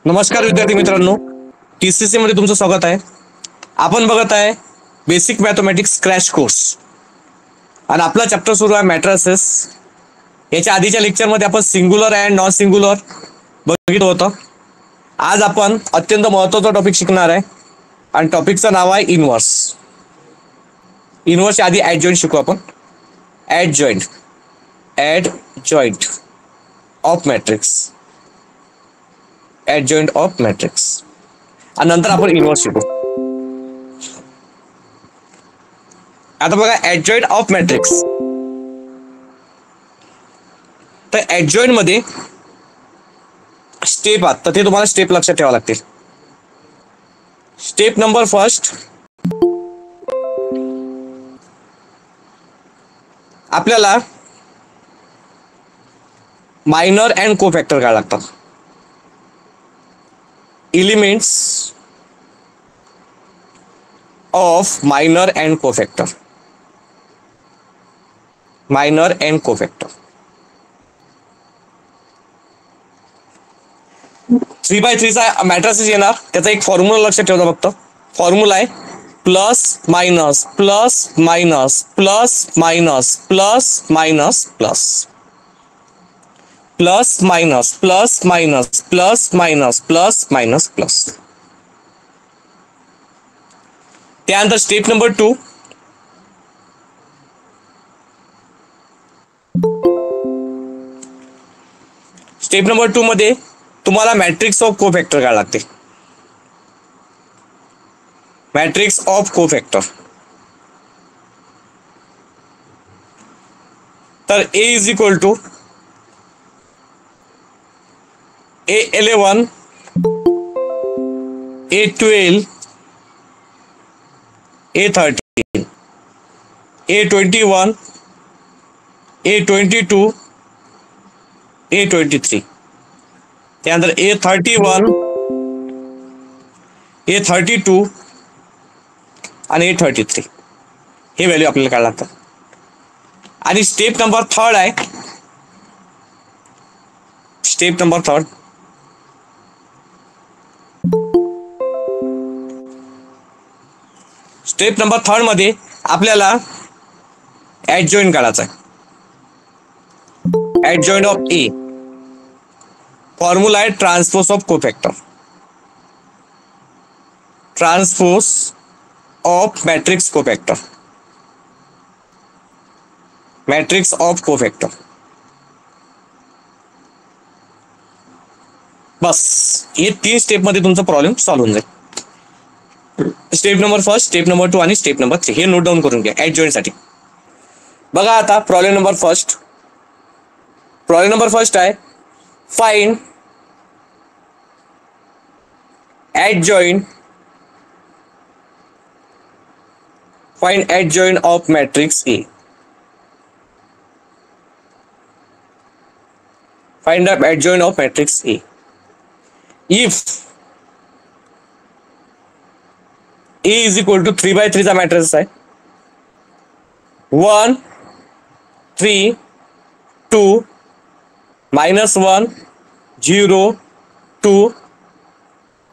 नमस्कार विद्यार्थी मित्रांनो, TCC मध्ये तुमचं स्वागत आहे. आपण बघत आहे बेसिक मॅथमॅटिक्स क्रॅश कोर्स आणि आपला चॅप्टर सुरू आहे मॅट्रिसेस. याच्या आधीच्या लेक्चरमध्ये आपण सिंग्युलर अँड नॉन सिंग्युलर बघितलं होतं. आज आपण अत्यंत महत्त्वाचा टॉपिक शिकणार आहे आणि टॉपिकचं नाव आहे इनव्हर्स. इनव्हर्सच्या आधी ॲडजॉइंट शिकू आपण. ॲडजॉइंट ऑफ मॅट्रिक्स, ॲडजॉइंट ऑफ मॅट्रिक्स आणि नंतर आपण इनव्हर्स शिकू. आता बघा ॲडजॉइंट ऑफ मॅट्रिक्स. तर ॲडजॉइंट मध्ये स्टेप आहेत, तर ते तुम्हाला स्टेप लक्षात ठेवावे लागतील. स्टेप नंबर फर्स्ट, आपल्याला मायनर अँड कोफॅक्टर काढावे लागतात. Elements of minor and cofactor. Minor and cofactor 3x3 चा मॅट्रिसेस येणार. त्याचा एक फॉर्म्युला लक्षात ठेवता. फक्त फॉर्म्युला आहे plus minus plus minus plus minus plus minus plus plus minus plus minus plus minus plus minus plus. त्यानंतर स्टेप नंबर 2, स्टेप नंबर 2 मध्ये तुम्हाला मॅट्रिक्स ऑफ कोफॅक्टर काढावे लागते. Matrix of cofactor. तर A is equal to A11 A12 A13 A21 A22 A23. त्यानंतर A31 A32 आणि A33 हे value आपल्याला काढायला लागतात. आणि स्टेप नंबर 3 आहे. स्टेप नंबर 3, स्टेप नंबर 3 मध्ये आपल्याला ॲडजॉइंट काढायचा आहे. Adjoint of A. फॉर्म्युला आहे transpose of cofactor. Transpose of matrix cofactor. Matrix of cofactor. बस हे 3 स्टेप मध्ये तुमचा प्रॉब्लेम सॉल्व्ह होऊन जाईल. Step number first, step number 2 आणि स्टेप नंबर 3 हे नोट डाऊन करून घ्या ॲडजॉइंट साठी. बघा आता problem number first. Problem number first आहे find adjoint. Find adjoint of matrix A. Find the adjoint of matrix A. If A is equal to 3x3 चा matrix आहे. 1 3 2 -1 0 2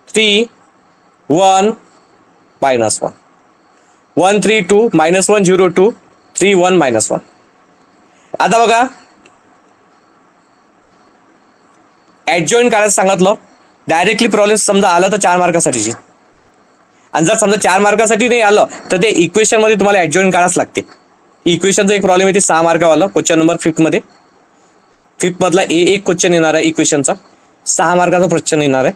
3 1 -1 1 3 2 -1 0 2 3 1 -1. आता बघा ॲडजॉइंट करायचं सांगितलं. डायरेक्टली प्रॉब्लेम समजा आला तर 4 मार्कासाठीची, आणि जर समजा 4 मार्कासाठी नाही आलं तर ते इक्वेशन मध्ये तुम्हाला ॲडजॉइंट काढावंच लागते. इक्वेशनचा एक प्रॉब्लेम येते 6 मार्कावाला. क्वेश्चन नंबर 5 मध्ये 5 मधला एक क्वेश्चन येणार आहे इक्वेशनचा. 6 मार्काचा क्वेश्चन येणार आहे.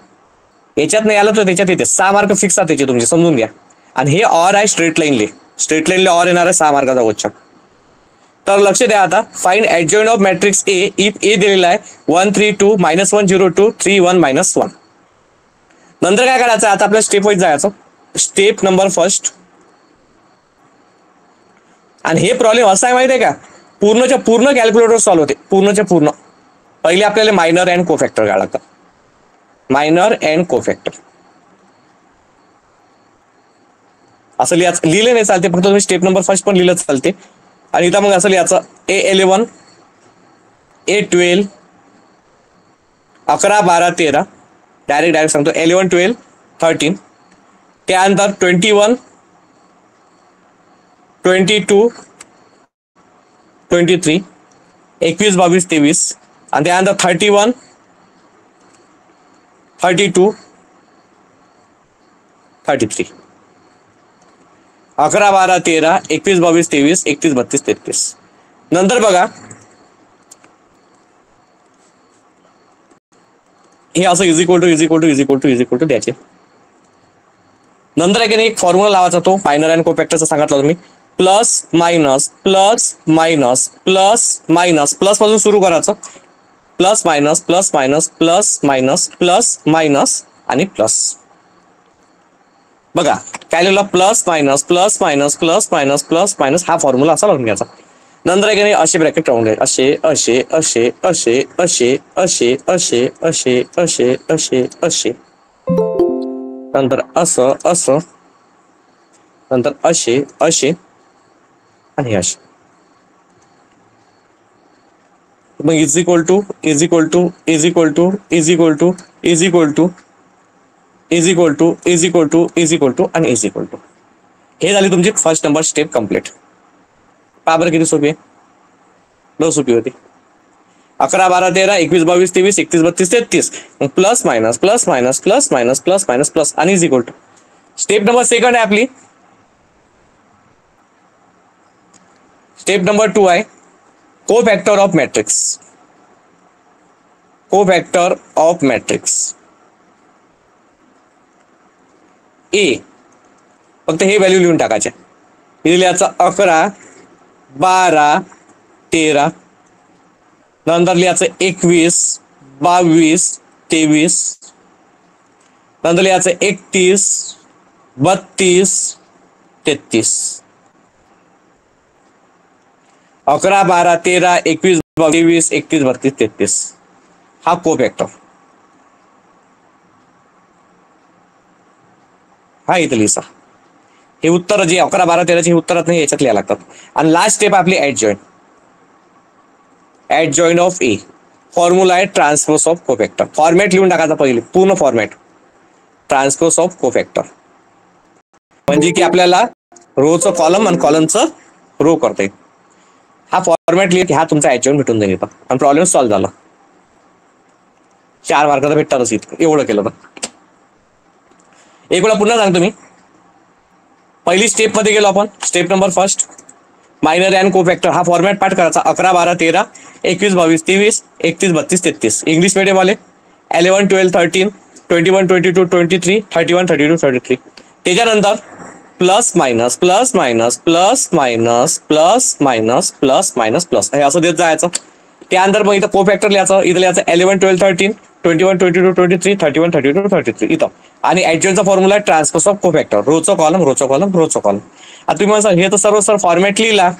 याच्यात नाही आलं तर त्याच्यात येते 6 मार्क फिक्स आहे त्याचे, तुमचे समजून घ्या. आणि हे ऑर आहे स्ट्रेट लाईनले ऑर येणार आहे 6 मार्काचा क्वेश्चन. तर लक्ष द्या. आता find adjoint of matrix A. If A दिलेला आहे 1 3 2 -1 0 2 3 1 -1. नंतर काय करायचं, आता आपल्या स्टेप वाईज जायचं. Step number first. आणि हे प्रॉब्लेम असा आहे माहिती आहे का, पूर्णच्या पूर्ण कॅल्क्युलेटर सॉल्व्ह होते. पूर्णच्या पूर्ण पहिले आपल्याला मायनर अँड कोफॅक्टर काढावं लागतं. मायनर अँड कोफॅक्टर असं लिहिलं नाही चालते, फक्त तुम्ही स्टेप नंबर फर्स्ट पण लिहिलं चालते. आणि इथं मग असं लिहायचं A11 A12 11 12 13 डायरेक्ट सांगतो 11 12 13, त्यानंतर 21 22 23, 21 22 23, आणि त्यानंतर 31 32 33, 11 12 13 21 22 23 31 32 33. नंतर बघा हे असं इज इक्वल टू द्यायचे. नंतर एक फॉर्म्युला लावायचा, तो मायनर अँड कोफॅक्टरचा सांगितला तुम्ही. Plus minus plus minus plus minus plus पासून सुरू करायचं. Plus minus plus minus plus minus plus minus आणि प्लस. बघा काय लिहिलं, plus minus plus minus plus minus plus minus, हा फॉर्म्युला असा लावून घ्यायचा. नंतर एक असे ब्रॅकेट राहून घ्यायचे, असे असे असे असे असे असे असे असे असे असे असे, नंतर असं असं, नंतर असे असे आणि असे. मग is equal to is equal to is equal to is equal to is equal to is equal to is equal to is equal to आणि इज इक्वल टू. हे झाली तुमची फर्स्ट नंबर स्टेप कम्प्लीट. पहा बरं किती सोपी आहे, बहुत सोपी होती. 11 12 13 21 22 23 31 32 33, मग plus minus plus minus plus minus plus minus plus आणि is equal to. Step number second आहे आपली. स्टेप नंबर 2 आहे cofactor of matrix. Cofactor of matrix A, फक्त हे व्हॅल्यू लिहून टाकायचे. लिहिल्याचं 11 12 13, नंतर लिहायचं 21 22 23, नंतर लिहायचं 31 32 33. 11 12 13 21 22 23 31 33, हा कोफॅक्टर. हा इथं लिहा. हे उत्तर जे 11 12 13 चे उत्तरात नाही, याच्यात लिहायला लागतात. आणि लास्ट स्टेप आपली adjoint. Adjoint of A, formula आहे ट्रान्सपोज ऑफ कोफॅक्टर. फॉर्मॅट लिहून टाकायचा पहिले, पूर्ण फॉर्मॅट. ट्रान्सपोज ऑफ कोफॅक्टर म्हणजे की आपल्याला रोचं कॉलम आणि कॉलमचं रो करता येईल. हा फॉर्मॅट लिहित हा तुमचा ऍडजॉइंट भेटून जाईल इथं, आणि प्रॉब्लेम सॉल्व्ह झाला. 4 मार्काचा भेटतातच इथं, एवढं केलं तर. एक वेळा पुन्हा सांगतो मी. पहिली स्टेप मध्ये गेलो आपण. Step number first, minor and cofactor. हा फॉर्मॅट पाठ करायचा. 11 12 13 21 22 23 31 32 33. इंग्लिश मीडियम वाले 11 12 13 21 22 23 31 32 33. त्याच्यानंतर plus minus plus minus plus minus plus minus plus minus plus, हे असं देत जायचं. त्यानंतर मग इथं कोफॅक्टर लिहायचं. इथं लिहायचं 11 12 13 21 22 23 31 32 33 इथं. आणि ऍडजॉइंटचा फॉर्म्युला ट्रान्सपोज ऑफ कोफॅक्टर. रोचं कॉलम रोचं कॉलम रोचं कॉलम. आता तुम्ही म्हणा हे तर सर्व सर फॉर्मॅट लिहिला,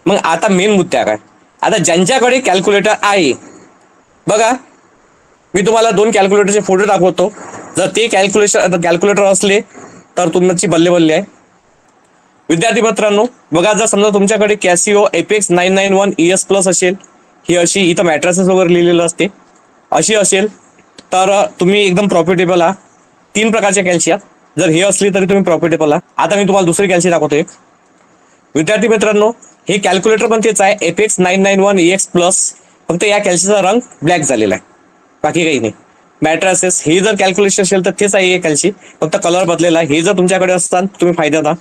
मग आता मेन मुद्दा काय. आता ज्यांच्याकडे कॅल्क्युलेटर आहे, बघा मी तुम्हाला 2 कॅल्क्युलेटरचे फोटो दाखवतो. जर ते कॅल्क्युलेटर असले तर तुमची बल्ले बल्ले आहे. विद्यार्थी मित्रांनो बघा, जर समजा तुमच्याकडे कॅसिओ एपेक्स 991 ES प्लस असेल, ही अशी इथं मॅट्रेसेस वगैरे लिहिलेलं असते, अशी असेल तर तुम्ही एकदम प्रॉफिटेबल आहात. 3 प्रकारच्या कॅल्शिया जर हे असली तरी तुम्ही प्रॉफिटेबल आहात. आता मी तुम्हाला दुसरी कॅल्शिया दाखवतोय. विद्यार्थी मित्रांनो हे कॅल्क्युलेटर पण तेच आहे, एपेक्स 991 EX प्लस, फक्त या कॅल्शियाचा रंग ब्लॅक झालेला आहे, बाकी काही नाही. मॅट्रेसेस हे जर कॅल्क्युलेशन असेल तर तेच आहे हे कॅल्शी, फक्त कलर बदलेला आहे. हे जर तुमच्याकडे असतात तुम्ही फायद्यात आहात.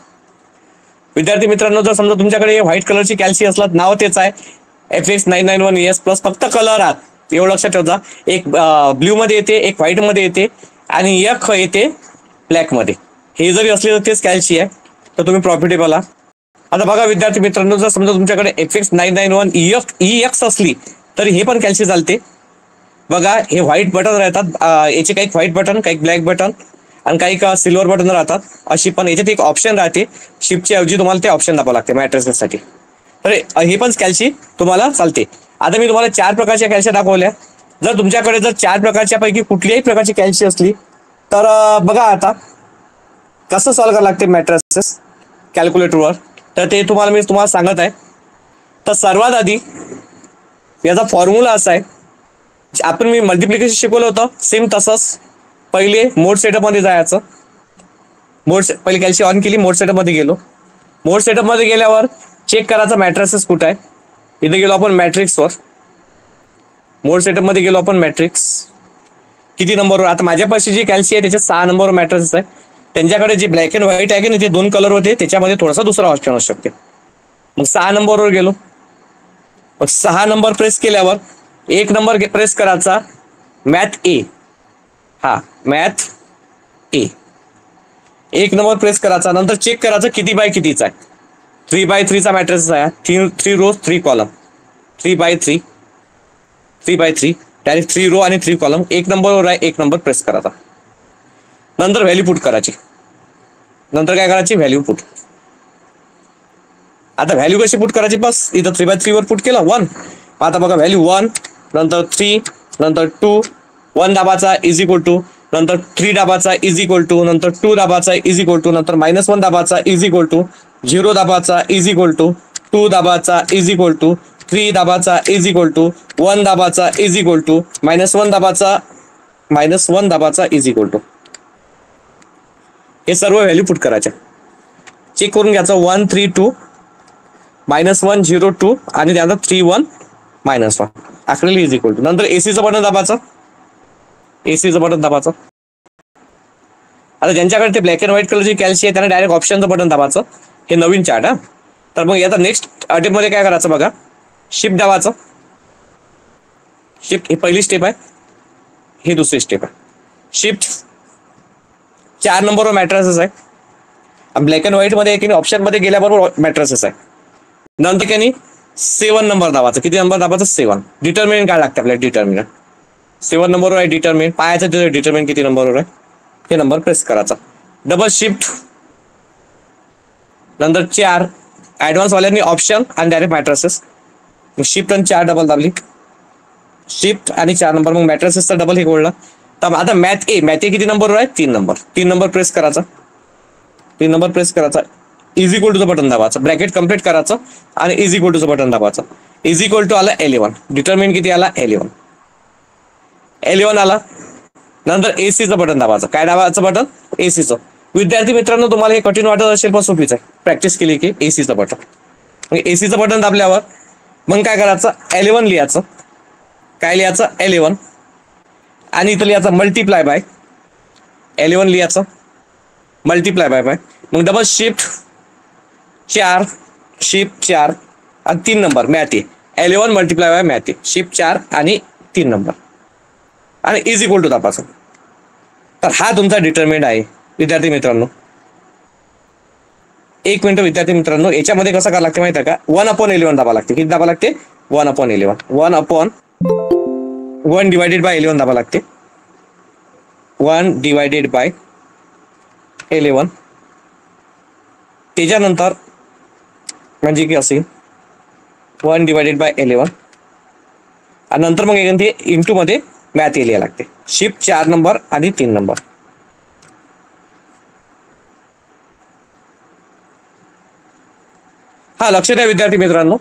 विद्यार्थी मित्रांनो जर समजा तुमच्याकडे व्हाईट कलरची कॅल्शी असलात, नाव तेच आहे एपेक्स 991 ES प्लस, फक्त कलर आहात एवढं लक्षात ठेवा. एक ब्ल्यू मध्ये येते, एक व्हाईट मध्ये येते आणि एक येते ब्लॅक मध्ये. हे जरी असले तर तेच कॅल्शी आहे, तर तुम्ही प्रॉफिटेबल आहात. आता बघा विद्यार्थी मित्रांनो जर समजा तुमच्याकडे एपेक्स 991 EX असली तर हे पण कॅल्शी चालते. बघा हे व्हाईट बटन राहतात, याचे काही व्हाईट बटन काही ब्लॅक बटन आणि काही सिल्वर बटन राहतात. अशी पण याच्यात एक ऑप्शन राहते, शिफ्टच्या ऐवजी तुम्हाला ते ऑप्शन दाबावं लागते मॅट्रेसेससाठी. तर हे पण कॅल्शी तुम्हाला चालते. आता मी तुम्हाला 4 प्रकारच्या कॅल्शिया दाखवल्या. जर तुमच्याकडे जर 4 प्रकारच्या पैकी कुठल्याही प्रकारची कॅल्शी असली तर बघा आता कसं सॉल्व्ह करावं लागते मॅट्रेसेस कॅल्क्युलेटरवर, तर ते मी तुम्हाला सांगत आहे. तर सर्वात आधी याचा फॉर्म्युला असा आहे, आपण मी मल्टिप्लिकेशन शिकवलं होतं सेम तसंच. पहिले मोड सेटअप मध्ये जायचं. पहिले कॅल्सी ऑन केली, मोड सेटअप मध्ये गेलो. मोड सेटअप मध्ये गेल्यावर चेक करायचं मॅट्रिक्स कुठं आहे. इथे गेलो आपण मॅट्रिक्सवर. मोड सेटअप मध्ये गेलो आपण मॅट्रिक्स. किती नंबरवर, आता माझ्यापाशी जी कॅल्सी आहे त्याच्यात 6 नंबरवर मॅट्रिक्स आहे. त्यांच्याकडे जे ब्लॅक अँड व्हाईट आहे की नाही ते 2 कलर होते, त्याच्यामध्ये थोडासा दुसरा ऑप्शन असू शकते. मग 6 नंबरवर गेलो. मग 6 नंबर प्रेस केल्यावर 1 नंबर प्रेस करायचा, मॅथ ए. हा, मॅथ ए 1 नंबर प्रेस करायचा. नंतर चेक करायचं किती बाय कितीचा आहे. 3x3 चा मॅट्रिक्स आहे. 3 रोज 3 column. 3x3 3x3 direct 3 row आणि 3 कॉलम. 1 नंबरवर आहे, 1 नंबर प्रेस करायचा. नंतर व्हॅल्यू पुट करायची. नंतर काय करायची, व्हॅल्यू पुट. आता व्हॅल्यू कशी पुट करायची, बस इथं 3x3 वर पुट केलं 1. आता बघा व्हॅल्यू 1, नंतर 3, नंतर 2, 1 दाबाचा इज इक्वल टू, नंतर 3 दाबाचा इज इक्वल टू, नंतर 2 दाबाचा इज इक्वल टू, नंतर -1 दाबाचा इज इक्वल टू, 0 दाबाचा इज इक्वल टू, 2 दाबाचा इज इक्वल टू, 3 दाबाचा इज इक्वल टू, 1 दाबाचा इज इक्वल टू, -1 दाबाचा इज इक्वल टू. हे सर्व व्हॅल्यू पुट करायच्या. चेक करून घ्यायचं 1 3 2 -1 0 2 आणि त्यानंतर 3 1 -1 आखलेली इज इक्वल टू. नंतर एसीचं बटन दाबायचं. एसीचं बटन दाबायचं. आता ज्यांच्याकडे ते ब्लॅक अँड व्हाईट कलरची कॅल्सी आहे त्यांना डायरेक्ट ऑप्शनचं बटन दाबायचं. हे नवीन चार्ट हा. तर मग याचा नेक्स्ट अटेम्प्ट मध्ये काय करायचं बघा, शिफ्ट दाबायचं. शिफ्ट ही पहिली स्टेप आहे, ही दुसरी स्टेप आहे. शिफ्ट 4 नंबरवर मॅट्रिक्स आहे. ब्लॅक अँड व्हाईट मध्ये की ऑप्शन मध्ये गेल्याबरोबर मॅट्रिक्स आहे. नंतर की 7 नंबर दाबायचं. किती नंबर दाबायचं, 7. डिटर्मिनंट काय लागतं आपल्याला, डिटर्मिनंट 7 नंबरवर आहे. डिटर्मिनंट पाहायचं, तिथं डिटर्मिनंट किती नंबरवर आहे हे नंबर प्रेस करायचा. डबल शिफ्ट, नंतर 4 ऍडव्हान्स वाल्यांनी ऑप्शन आणि डायरेक्ट मॅट्रिक्स. शिफ्ट आणि 4 डबल दाबली, शिफ्ट आणि 4 नंबर, मग मॅट्रिक्सचा डबल हे गोळला. तर आता मॅथ ए किती नंबरवर आहे, 3 नंबर. 3 नंबर प्रेस करायचा. 3 नंबर प्रेस करायचा. इज इक्वल टूचं बटन दाबायचं. ब्रॅकेट कंप्लीट करायचं आणि इज इक्वल टूचं बटन दाबायचं. इज इक्वल टू आला 11. डिटर्मिनंट किती आला, 11. 11 आला. नंतर एसीचं बटन दाबायचं. काय दाबायचं बटन, एसीचं. विद्यार्थी मित्रांनो, तुम्हाला हे कठीण वाटत असेल पण सोपीच आहे, प्रॅक्टिस केली की. एसीचं बटन, एसीचं बटन दाबल्यावर मग काय करायचं, 11 लिहायचं. काय लिहायचं, 11 आणि इथं लिहायचं मल्टिप्लाय बाय 11 लिहायचं, मल्टिप्लाय बाय. मग डबल शिफ्ट 4, शिफ्ट 4 आणि 3 number math A. 11 multiply by math A, shift 4 आणि 3 नंबर आणि इज इक्वल टू दाबायचं. तर हा तुमचा डिटर्मिनंट आहे विद्यार्थी मित्रांनो. 1 मिनिट विद्यार्थी मित्रांनो, याच्यामध्ये कसं करावं लागतं माहिती आहे का, 1/11 दाबा लागते. किती दाबा लागते, 1/11. 1 डिवायडेड बाय 11 दाबा लागते. 1 डिवायडेड बाय 11. त्याच्यानंतर म्हणजे की असेल 1 डिवायडेड बाय 11 आणि नंतर मग ते इंटू मध्ये मॅथ ए लिहायला लागते. शिफ्ट 4 नंबर आणि 3 नंबर. हा, लक्ष द्या विद्यार्थी मित्रांनो.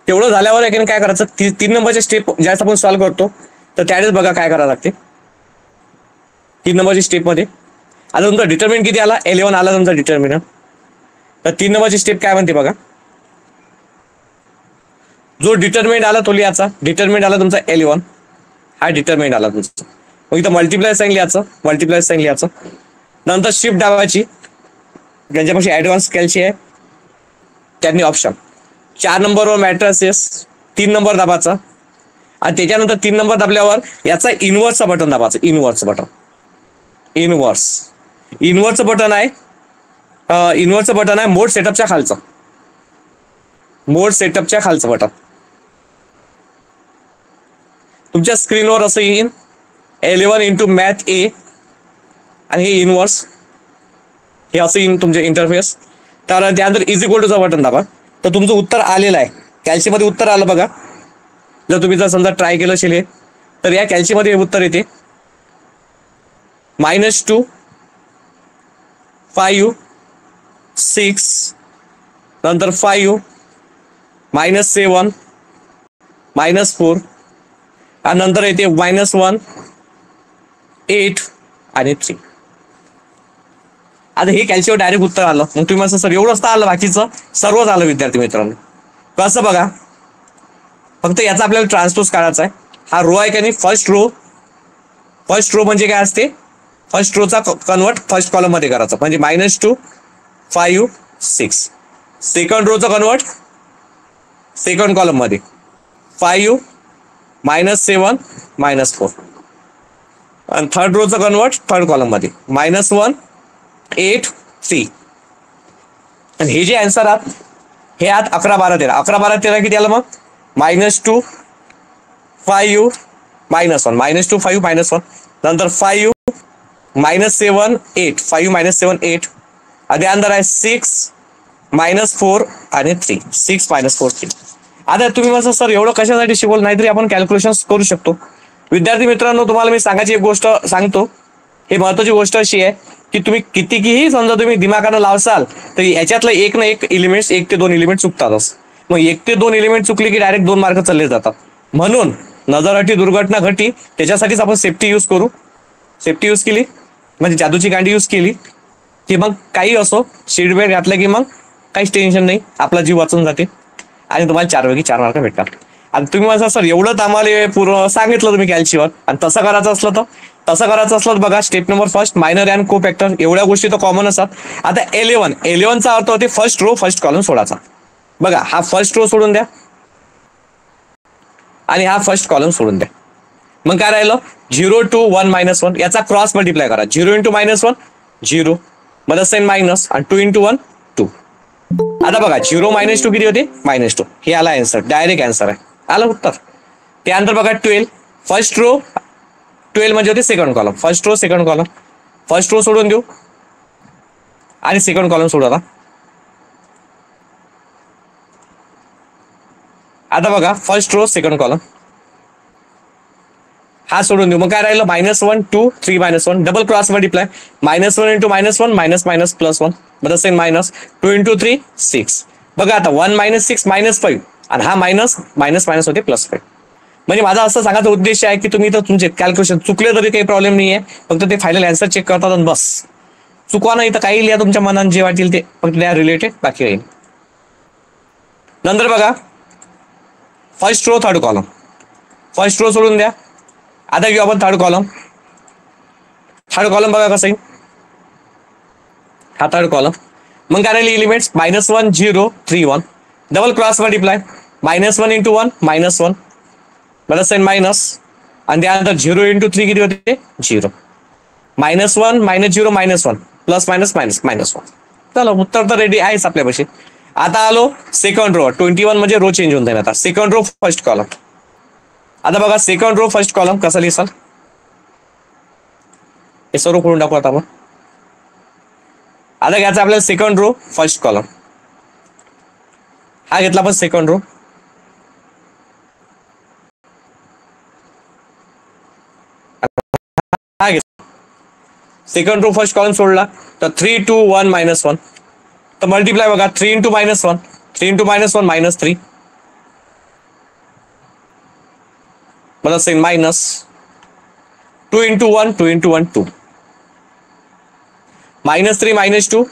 तेवढं झाल्यावर आहे काय करायचं, 3 नंबरचे स्टेप ज्यावेळेस आपण सॉल्व्ह करतो तर त्यावेळेस बघा काय करावं लागते. 3 नंबरची स्टेप मध्ये आता तुमचा डिटर्मिनंट किती आला, 11 आला तुमचा डिटर्मिनंट. तर 3 नंबरची स्टेप काय म्हणते बघा, जो डिटर्मिनंट आला तो लिहायचा. डिटर्मिनंट आला तुमचा 11, हा डिटर्मिनंट आला तुमचा. मग इथं मल्टिप्लाय साइन लिहायचं, मल्टिप्लाय साइन लिहायचं. नंतर शिफ्ट दाबायची. ज्यांच्यापाशी ऍडव्हान्स कॅल्सी आहे त्यांनी ऑप्शन 4 नंबरवर मॅट्रिक्स 3 नंबर दाबाचा आणि त्याच्यानंतर 3 नंबर दाबल्यावर याचा इनव्हर्सचं बटन दाबायचं. इनव्हर्सचं बटन, इनव्हर्सचं बटन आहे. इनव्हर्सचं बटन आहे मोड सेटअपच्या खालचं, मोड सेटअपच्या खालचं बटन. तुमच्या स्क्रीनवर असं येईल 11 इंटू मॅथ ए आणि हे इनव्हर्स, हे असं येईल तुमचे इंटरफेस. तर त्यानंतर इज इक्वल टूचं बटन दाबा. तर तुमचं उत्तर आलेलं आहे. कॅल्सीमध्ये उत्तर आलं बघा. जर तुम्ही समजा ट्राय केलं असेल तर या कॅल्सीमध्ये उत्तर येते -2 5 6 नंतर 5 -7 -4 आणि नंतर येते -1 8 आणि 3. आता हे कॅल्शियम डायरेक्ट उत्तर आलं. मग तुम्ही असं सर एवढंच तर आलं, बाकीचं सर्वच आलं विद्यार्थी मित्रांनो. कसं बघा, फक्त याचा आपल्याला ट्रान्सपोज काढायचा आहे. हा रो आहे का नाही, फर्स्ट रो म्हणजे काय असते, first Rochak convert first column मध्ये करायचा, म्हणजे -2 5 6. Second Rochak convert second column मध्ये 5 -7 -4. आणि third Rochak convert third column मध्ये -1 8 3. आणि हे जे आन्सर आहात हे आहात 11 12 13. 11 12 13 किती आलं मग, -2 5 -1 -2 5 -1. नंतर 5 -7 8 5 -7 8. आधी अंदर आहे 6 -4 आणि 3 6 -4 3. आता तुम्ही माझं सर एवढं कशासाठी शिकवलं, नाहीतरी आपण कॅल्क्युलेशन करू शकतो. विद्यार्थी मित्रांनो, तुम्हाला मी सांगायची एक गोष्ट सांगतो. हे महत्वाची गोष्ट अशी आहे की तुम्ही कितीही समजा तुम्ही दिमागानं लावसाल तर याच्यातलं एक ना एक एलिमेंट्स, 1 ते 2 एलिमेंट चुकतातच. मग 1 ते 2 एलिमेंट चुकले की डायरेक्ट 2 मार्क चालले जातात. म्हणून नजर हटी दुर्घटना घटी, त्याच्यासाठीच आपण सेफ्टी यूज करू. सेफ्टी यूज केली म्हणजे जादूची गांडी यूज केली की मग काही असो, सीट बेल्ट घातलं की मग काहीच टेन्शन नाही, आपला जीव वाचून जाते आणि तुम्हाला 4 पैकी 4 मार्क भेटतात. आणि तुम्ही माझं सर एवढं आम्हाला पूर्ण सांगितलं तुम्ही कॅल्शियम, आणि तसं करायचं असलं तर बघा, step number first minor and को फॅक्टर, एवढ्या गोष्टी तर कॉमन असतात. आता 11चा अर्थ होते फर्स्ट रो फर्स्ट कॉलम सोडायचा. बघा, हा फर्स्ट रो सोडून द्या आणि हा फर्स्ट कॉलम सोडून द्या. मग काय राहिलं, 0 to 1 -1, याचा क्रॉस मल्टिप्लाय करा. 0 × -1 0, मग साइन मायनस, आणि 2 × 1 2. आता बघा 0 -2 किती होते, -2. हे आला आन्सर, डायरेक्ट आन्सर आहे, आलं उत्तर. त्यानंतर बघा 12, फर्स्ट रो 12 म्हणजे होते second column, first row second column, first row सोडून देऊ आणि सेकंड कॉलम सोडवला. आता बघा फर्स्ट रो सेकंड कॉलम हा सोडून देऊ. मग काय राहिलं, -1 2 3 -1, डबल क्रॉस मल्टिप्लाय, -1 × -1 -, +1, मतलब सेम मायनस, 2 × 3 6. बघा आता 1 - 6 -5, आणि हा मायनस मायनस होते +5. म्हणजे माझा असं सांगायचा उद्देश आहे की तुम्ही तर तुमचे कॅल्क्युलेशन चुकले तरी काही प्रॉब्लेम नाही आहे, फक्त ते फायनल आन्सर चेक करतात आणि बस. चुकवा नाही तर काही लिहा तुमच्या मनात जे वाटेल ते, फक्त त्या रिलेटेड बाकी राहील. नंतर बघा first row third column, first row सोडून द्या. आता घेऊ आपण थर्ड कॉलम बघा कसं आहे, हा थर्ड कॉलम. मग काय राहिले एलिमेंट्स, -1 0 3 1, डबल क्रॉस मल्टिप्लाय, -1 × 1 -1, मला साइन मायनस, आणि त्यानंतर 0 × 3 किती होते 0, -1 -0 -1, +- चलो उत्तर तर रेडी आहेच आपल्यापाशी. आता आलो सेकंड रो, 21 म्हणजे रो चेंज होऊन जाईल. आता सेकंड रो फर्स्ट कॉलम. आता बघा सेकंड रो फर्स्ट कॉलम कसं लिहिसाल, हे सर्व करून टाकू आता आपण. आता घ्यायचं आपल्याला सेकंड रो फर्स्ट कॉलम, हा घेतला आपण सेकंड रो. हा घेतला सेकंड रो फर्स्ट कॉलम सोडला तर 3 2 1 -1, तर मल्टिप्लाय बघा 3 × -1 3 × -1 -3, मतलब सेम मायनस, 2 × 1 2 × 1 2, -3 -2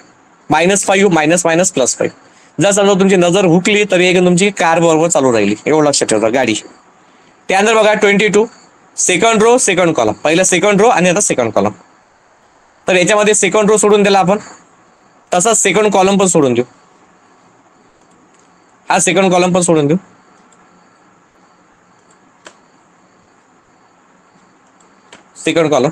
-5 +5. जर समजा तुमची नजर हुकली तरी एक तुमची कार बरोबर चालू राहिली, एवढं लक्षात ठेवा गाडी. त्यानंतर बघा 22, सेकंड रो सेकंड कॉलम, पहिला सेकंड रो आणि आता सेकंड कॉलम. तर याच्यामध्ये सेकंड रो सोडून दिला आपण, तसाच सेकंड कॉलम पण सोडून देऊ, हा सेकंड कॉलम पण सोडून देऊ. Second column.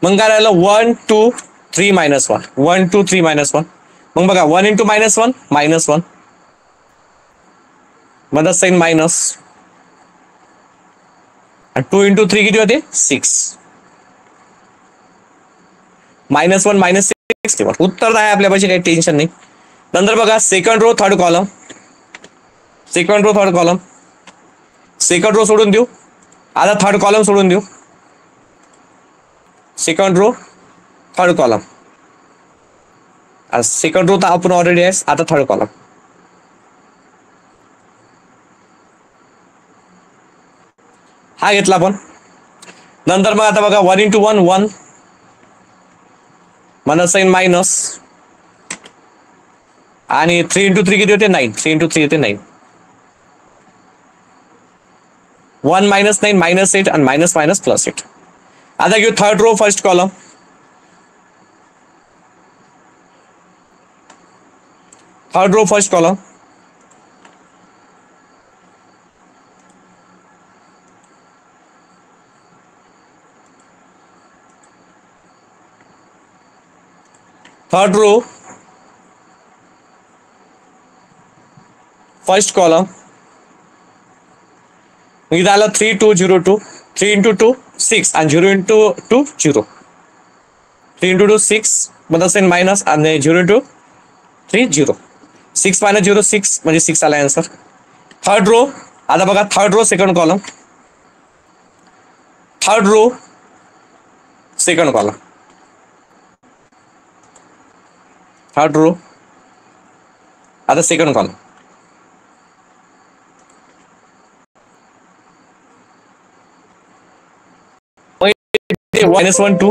मग काय राहिलं 1 2 3 -1, 1 2 3 -1. मग बघा 1 × -1 -1, मतलब साइन मायनस, आणि 2 × 3 किती होते 6, -1 -6. उत्तर आहे आपल्यापाशी, काही टेन्शन नाही. नंतर बघा second row third column, second row third column, second row सोडून देऊ. आता थर्ड कॉलम सोडून देऊ, second row third column, second row तर आपण ऑलरेडी आहे. आता थर्ड कॉलम, हा घेतला आपण. नंतर मग आता बघा 1 into 1 1 मायनस साइन मायनस आणि 3 into 3 किती होते 9 3 into 3 होते 9 1 minus 9 minus 8 and minus minus plus 8. आता घेऊ third row first column. Third row first column. Third row first column. इथं आलं 3 2 0 2 3 into 2 6 and 0 into 2 0 3 into 2 6 मतलब साइन माइनस आणि 0 into 3 0 6 minus 0 6 म्हणजे 6 आला आन्सर. Third row. आता बघा third row second column. Third row second column. Third row आता second column. -1 2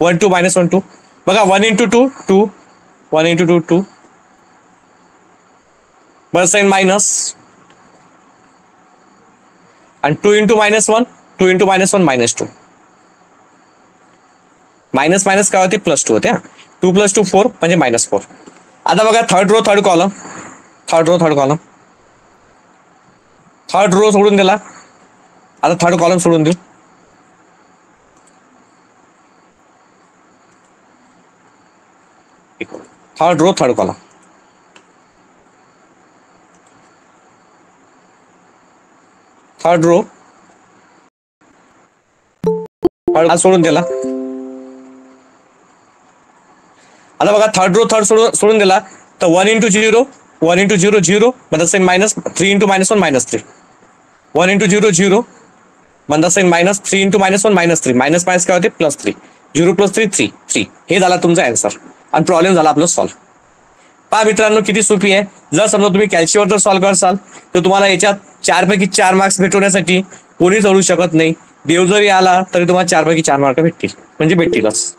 1 2 -1 2 बघा 1 into 2 2 1 into 2 2 plus sign minus आणि 2 into -1 2 into -1 -2 मायनस मायनस काय होते प्लस 2 होते. 2 + 2 4 म्हणजे -4. आता बघा third row third column. Third row third column. Third row सोडून दिला. आता थर्ड कॉलम सोडून देऊ. Third row third column. Third row third सोडून दिला. आता बघा थर्ड रो थर्ड सोडून दिला तर 1 into 0 1 into 0 0 मतलब साइन माइनस 3 into -1 -3 1 into 0 0 मतलब sign minus 3 into -1 -3 minus minus काय होते +3 0 + 3 3 3 हे झाला तुमचा आन्सर आणि प्रॉब्लेम झाला आपला सॉल्व. पहा मित्रांनो किती सोपी आहे. जर समजा तुम्ही कॅल्शियमवर जर सॉल्व करसाल तर तुम्हाला याच्यात 4 पैकी 4 मार्क्स भेटवण्यासाठी कोणी सोडू शकत नाही. देव जरी आला तरी तुम्हाला 4 पैकी 4 मार्क भेटतील म्हणजे भेटतीलच.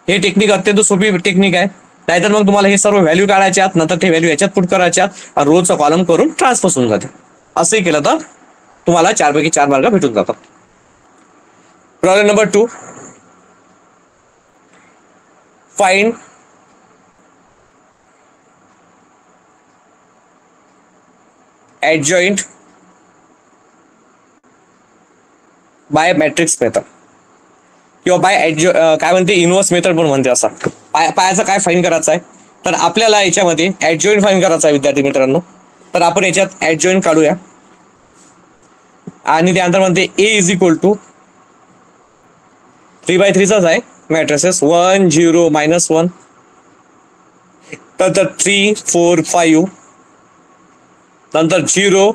हे टेक्निक अत्यंत सोपी टेक्निक आहे. नाहीतर मग तुम्हाला हे सर्व व्हॅल्यू काढायचे आहेत नंतर ते व्हॅल्यू याच्यात पुट करायचे आणि रोजचा कॉलम करून ट्रान्सफर होऊन जाते. असंही केलं तर तुम्हाला 4 पैकी 4 मार्क भेटून जातात. Problem number 2. Find adjoint by matrix method किंवा बाय काय म्हणते इनव्हर्स मेथड पण म्हणते. असं पायाचं काय फाईन करायचं आहे तर आपल्याला याच्यामध्ये ऍडजॉइंट फाईन करायचं आहे विद्यार्थी मित्रांनो. तर आपण याच्यात ऍडजॉइंट काढूया आणि त्यानंतर म्हणते A = 3/3 आहे मॅट्रिसेस 1 0 -1 तर 3 4 5 नंतर 0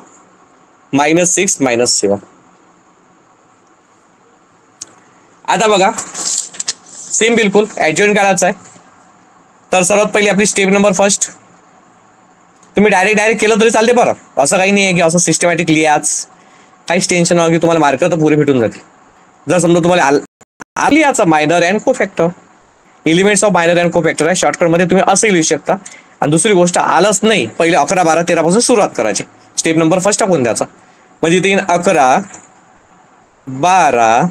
-6 -7. आता बघा सेम बिलकुल ऍडजॉइंट करायचं आहे. तर सर्वात पहिली आपली स्टेप नंबर फर्स्ट. तुम्ही डायरेक्ट केलं तरी चालते बरं. असं काही नाही आहे की असं सिस्टमॅटिकली आज काहीच टेन्शन नाही की तुम्हाला मार्क तर पुरे भेटून जाते. जर समजा तुम्हाला आली याचा minor and cofactor elements of minor and cofactor आहे शॉर्टकटमध्ये तुम्ही असंही लिहू शकता. आणि दुसरी गोष्ट आलंच नाही पहिले 11 12 13 पासून सुरुवात करायची. स्टेप नंबर फर्स्ट टाकून द्यायचा म्हणजे 3 11 12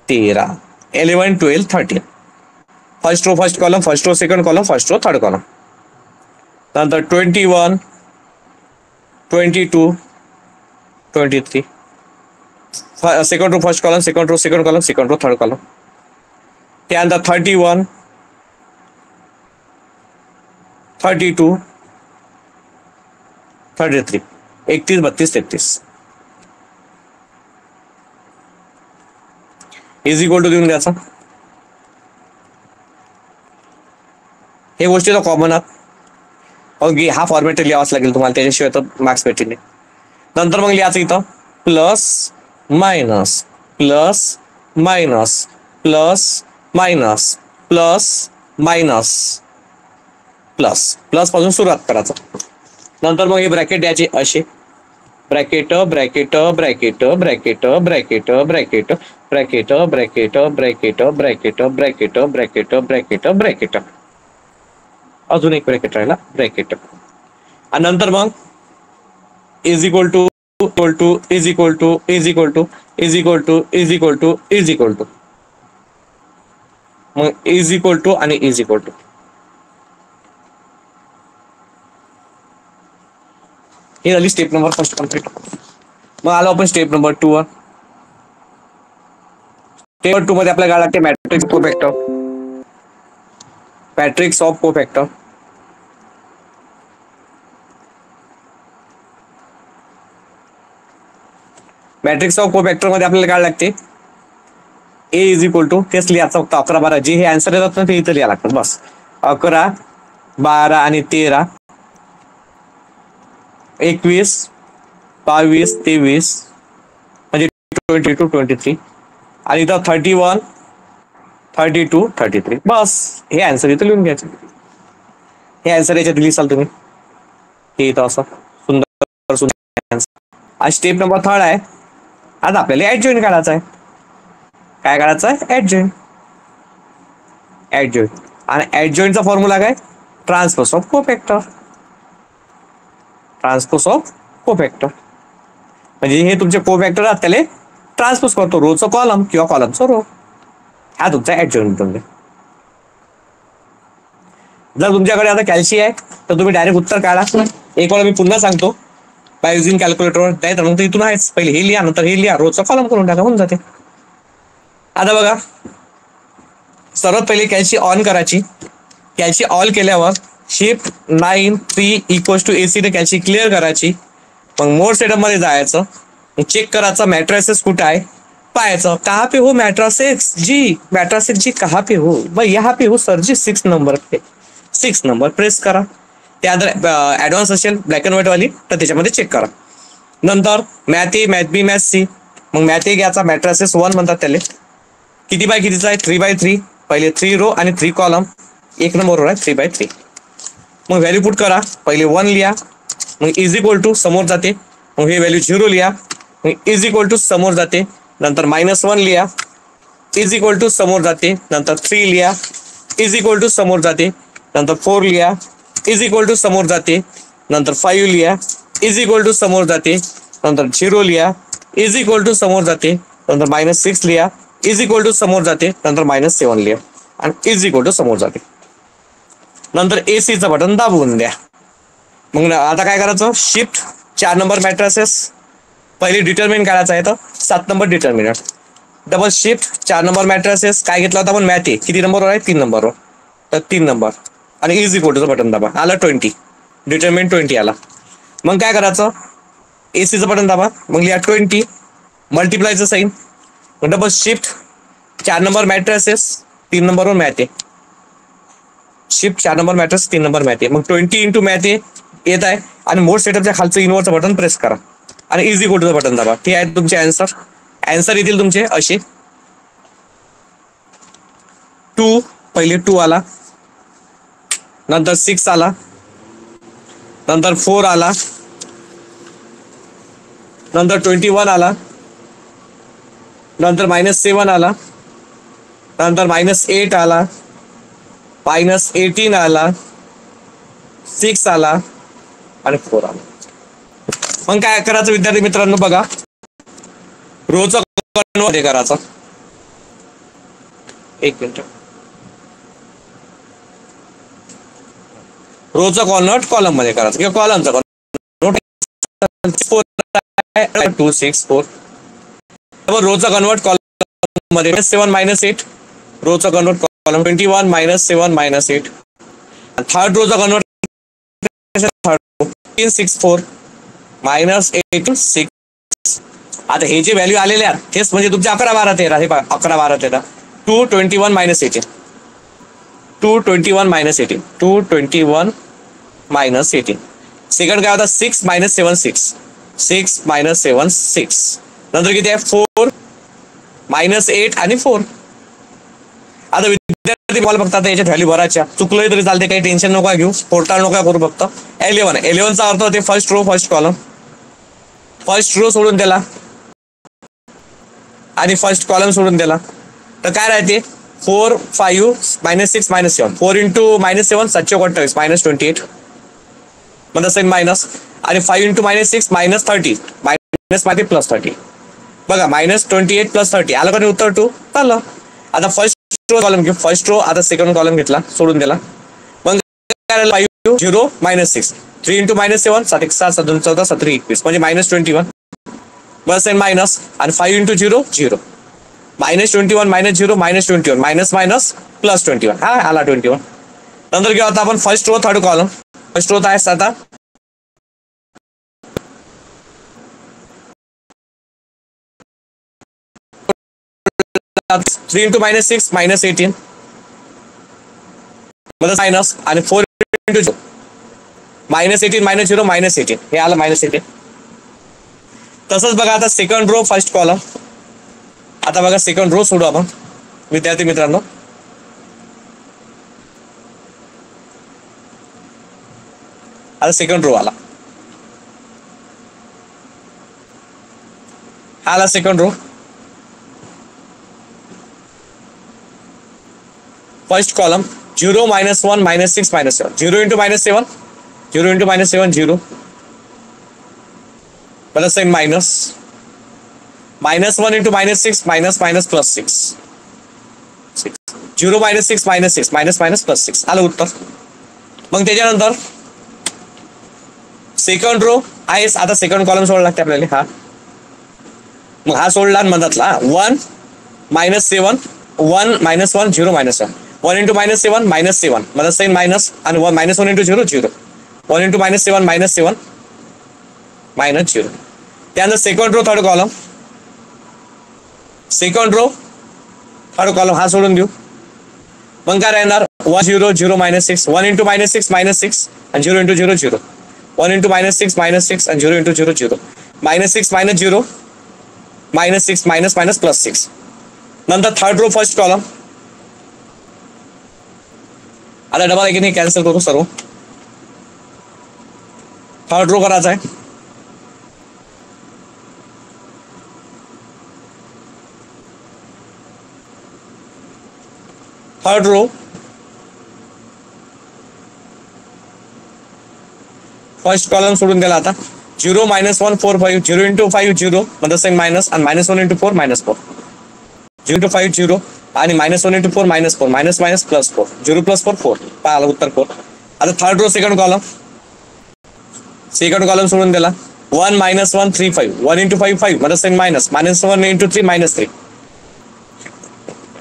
13 11 12 13 first row first column first row second column first row third column नंतर 21 22 23 second row first column second row second column second row third column त्यानंतर 31 32 33 31 32 33 = देऊन द्यायचा. हे गोष्टी तर कॉमन आहात ओके. हा फॉर्मॅट लिहावाच लागेल तुम्हाला त्याच्याशिवाय तर मार्क्स भेटतील नाही. नंतर मग लिहायचं इथं plus minus plus minus plus minus plus minus plus plus पासून सुरुवात करायचं. नंतर मग हे ब्रॅकेट द्यायचे असे bracket bracket bracket bracket bracket bracket bracket bracket bracket bracket bracket bracket bracket bracket, अजून एक ब्रॅकेट राहिला, ब्रॅकेट. आणि नंतर मग is equal to equal to is equal to is equal to is equal to is equal to is equal to, मग is equal to आणि is equal to. ही झाली स्टेप नंबर फर्स्ट कम्प्लीट. मग आलो आपण स्टेप नंबर 2 वर. Step 2 मध्ये आपल्याला काय लागते, matrix cofactor. Matrix of cofactor. Matrix of cofactor मध्ये आपल्याला काय लागते, ए इज इक्वल टू, तेच लिहायचं फक्त 11 12 जे हे आन्सर येतात ना ते इथं लिहा लागतात बस. 11 12 आणि 13 21 22 23 म्हणजे 22 23 आणि इथं 31 32 33 बस. हे आन्सर इथं लिहून घ्यायचे. हे आन्सर याच्यात लिहिसाल तुम्ही, हे इथं असं सुंदर सुंदर आन्सर. आज स्टेप नंबर 3 आहे. आज आपल्याला ऍडजॉइंट काढायचा आहे. काय काढायचं आहे, ऍडजॉइंट. ऍडजॉइंट आणि ऍडजॉइंटचा फॉर्म्युला काय, transpose of cofactor. Transpose of कोफॅक्टर म्हणजे हे तुमचे कोफॅक्टर आहेत त्याला ट्रान्सपोज करतो, रोचं कॉलम किंवा कॉलमचा रो. हा तुमचा ऍडजॉइंट तुमचे. जर तुमच्याकडे आता कॅल्शियम आहे तर तुम्ही डायरेक्ट उत्तर काढा. एक वेळा मी पुन्हा सांगतो बाय युझिंग कॅल्क्युलेटर. नाही तर मग इथून आहेच, पहिले हे लिहा नंतर हे लिहा, रोजचा कॉलम करून टाका, होऊन जाते. आता बघा, सर्वात पहिले कॅल्शियम ऑन करायची. कॅल्शियम ऑल केल्यावर शिफ्ट 9 3 इक्वल्स टू एसी ने कॅल्शियम क्लिअर करायची. मग मोड सेटअप मध्ये जायचं, चेक करायचं मॅट्रिसेस कुठे आहे, पाहायचं कहाँ पे हो मैट्रिसेस जी, मैट्रिसेस जी कहाँ पे हो, भाई यहाँ पे हो सर जी 6 नंबर पे. 6 नंबर प्रेस करा. त्या ऍडव्हान्स असेल ब्लॅक अँड व्हाईट वाली तर त्याच्यामध्ये चेक करा. नंतर math A math B math C. मग मॅथ ए घ्यायचा, मॅट्रिसेस 1 म्हणतात त्याला. किती बाय कितीचा आहे, 3x3. पहिले 3 रो आणि 3 कॉलम. 1 नंबरवर आहे 3x3. मग व्हॅल्यू पुट करा, पहिले 1 लिहा, मग इज इक्वल टू समोर जाते, मग हे व्हॅल्यू 0 लिहा, मग इज इक्वल टू समोर जाते, नंतर -1 लिहा, इज इक्वल टू समोर जाते, नंतर 3 लिहा, इज इक्वल टू समोर जाते, नंतर 4 लिहा, इज इक्वल टू समोर जाते, नंतर 5 लिहा, इज इक्वल टू समोर जाते, नंतर 0 लिहा, इज इक्वल टू समोर जाते, नंतर -6 लिहा, इज इक्वल टू समोर जाते, नंतर -7 लिहा आणि इज इक्वल टू समोर जाते. नंतर एसीचं बटन दाबून द्या. मग आता काय करायचं, शिफ्ट 4 नंबर मॅट्रिसेस पहिले डिटर्मिनंट काढायचं आहे तर 7 number determinant. Double shift 4 number matrices काय घेतला होता आपण, मॅथ ए किती नंबरवर आहे, 3 नंबरवर, तर 3 नंबर आणि इज इक्वल टूचं बटन दाबा. आला 20, डिटर्मिनंट 20 आला. मग काय करायचं, एसीचं बटन दाबा, मग लिहा 20 मल्टिप्लायचं sign. Double shift 4 number matrices 3 नंबरवर math A, shift 4 number matrix 3 number math A, मग 20 इंटू मॅथ ए येत आहे आणि मोड सेटअपच्या खालचं इनवरचं बटन प्रेस करा आणि इज इक्वल टूचं बटन दाबा. हे आहेत तुमचे आन्सर. आन्सर येतील तुमचे असे. 2 पहिले 2 आला, नंतर 6 आला, नंतर 4 आला, नंतर 21 आला, नंतर -7 आला, नंतर -8 आला, -18 आला, 6 आला आणि 4 आला. मग काय करायचं विद्यार्थी मित्रांनो, बघा रोजचा कन्वर्ट करायचा. एक मिनिट, रोजचा कॉन्वर्ट कॉलम मध्ये करायचं किंवा कॉलमचा कॉन्वर्ट 264. रोजचा कन्वर्ट कॉलम मध्ये 7 -8, रोजचा कन्वर्ट कॉलम 21 -7 -8. थर्ड रोजचा कन्वर्ट 64 -8 6. आता हे जे व्हॅल्यू आलेले आहेत तेच म्हणजे तुमचे 11 12 13. हे बघा 11 12 13. 221 -18, 221 -18, 221 -18. सेकंड काय होता, 6 -7 6, 6 -7 6. नंतर किती आहे, 4 -8 आणि 4. आता विद्यार्थी मला फक्त आता याच्यात व्हॅल्यू भरायच्या, चुकलोय तरी चालते, काही टेन्शन नका घेऊ, पोर्टाल नका करू. फक्त 11 चा अर्थ होते first row first column. First row सोडून दिला आणि फर्स्ट कॉलम सोडून दिला तर काय राहते 4 5 -6 -7 4 इंटू -7 728 -28 मग तसं मायनस आणि 5 इंटू -6 -30 मायनस मध्ये +30 बघा -28 +30 आलं का उत्तर 2 आलं. आता फर्स्ट रो कॉलम घेऊ फर्स्ट रो आता सेकंड कॉलम घेतला सोडून दिला मग 5 0 -6 3 इंटू -7 7 1 7 2 14 17 21 म्हणजे -21 बस एन मायनस आणि 5 इंटू 0 0 -21 -0 -21 मायनस मायनस +21 हा आला 21. नंतर घेऊ आता आपण first row third column first row आहे आता 3 इंटू -6 -18 मायनस आणि 4 इंटू -18 -0 -18 हे आलं -18. तसंच बघा आता सेकंड रो फर्स्ट कॉलम आता बघा सेकंड रो सोडू आपण विद्यार्थी मित्रांनो. आता सेकंड रो आला second row first column 0 -1 -6 -7 0 into -7 0 into -7 0 plus and minus -1 into -6 minus minus +6 0 -6 -6 minus minus +6 आलं उत्तर. मग त्याच्यानंतर सेकंड रो आहे आता सेकंड कॉलम सोडला लागते आपल्याला हा मग हा सोडला मधातला 1 -7 1 -1 0 -1 1 इंटू -7 -7 मतलब साइन माइनस आणि -1 इंटू 0 0 1 इंटू -7 -7 -0. त्यानंतर सेकंड रो थर्ड कॉलम हा सोडून देऊ मग काय राहणार 1 0 0 -6 1 इंटू -6 -6 आणि 0 इंटू 0 0 1 इंटू -6 -6 आणि 0 इंटू 0 0 -6 -0 -6 मायनस मायनस +6. नंतर थर्ड रो फर्स्ट कॉलम आता डबल आहे की नाही कॅन्सल करू सर्व थर्ड रो करायचा आहे थर्ड रो फर्स्ट कॉलम सोडून दिला आता 0 -1 4 5 0 इंटू 5 0 मतलब साइन मायनस आणि -1 इंटू 4 -4 0 इंटू 5 0 आणि -1 इंटू 4 -4 मायनस मायनस +4 0 +4 4 पाहिलं उत्तर 4. आता थर्ड रो सेकंड कॉलम सोडून दिला 1 -1 3 5 1 इंटू 5 5 मतलब साइन मायनस -1 इंटू 3 -3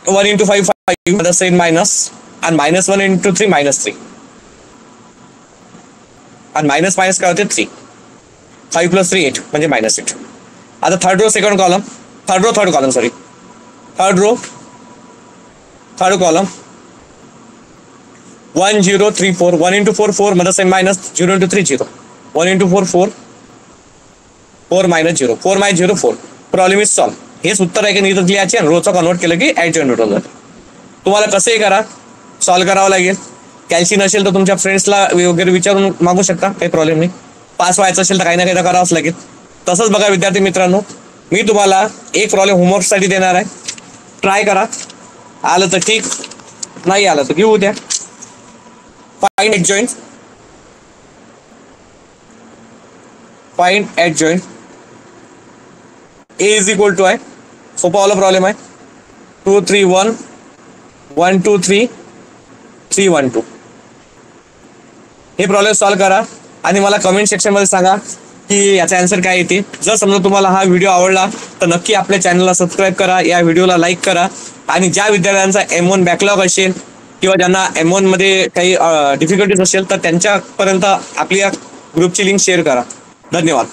1 इंटू 5 5 मतलब साइन मायनस आणि -1 इंटू 3 -3 आणि मायनस मायनस काय होते 3 5 + 3 8 म्हणजे -8. आता third row third column 1 0 3 4 1 into 4 4 मतलब sign minus 0 into 3 0 1 into 4 4 4 -0 4 -0 4 problem is solve. हेच उत्तर आहे की नाही तर लिहायचे आणि रोचा कन्वर्ट केलं की ॲडजॉइंट होतं. तुम्हाला कसंही करा सॉल्व करावं लागेल. कॅल्सी नसेल तर तुमच्या फ्रेंड्सला वगैरे विचारून मागू शकता काही प्रॉब्लेम नाही. पास व्हायचं असेल तर काही ना काही तर करावंच लागेल. तसंच बघा विद्यार्थी मित्रांनो मी तुम्हाला एक प्रॉब्लेम होमवर्कसाठी देणार आहे ट्राय करा आलं तर ठीक नाही आलं तर घेऊ द्या. Find adjoint A is equal to आहे सोपा वाला प्रॉब्लेम आहे 2 3 1 1 2 3 3 1 2 हे प्रॉब्लेम सॉल्व करा आणि मला कमेंट सेक्शन मध्ये सांगा की याचा आन्सर काय येते. जर समजा तुम्हाला हा व्हिडिओ आवडला तर नक्की आपल्या चॅनलला सबस्क्राईब करा या व्हिडिओला लाईक करा आणि ज्या विद्यार्थ्यांचा M1 बॅकलॉग असेल किंवा ज्यांना M1 मध्ये काही डिफिकल्टीज असेल तर त्यांच्यापर्यंत आपली या ग्रुपची लिंक शेअर करा. धन्यवाद.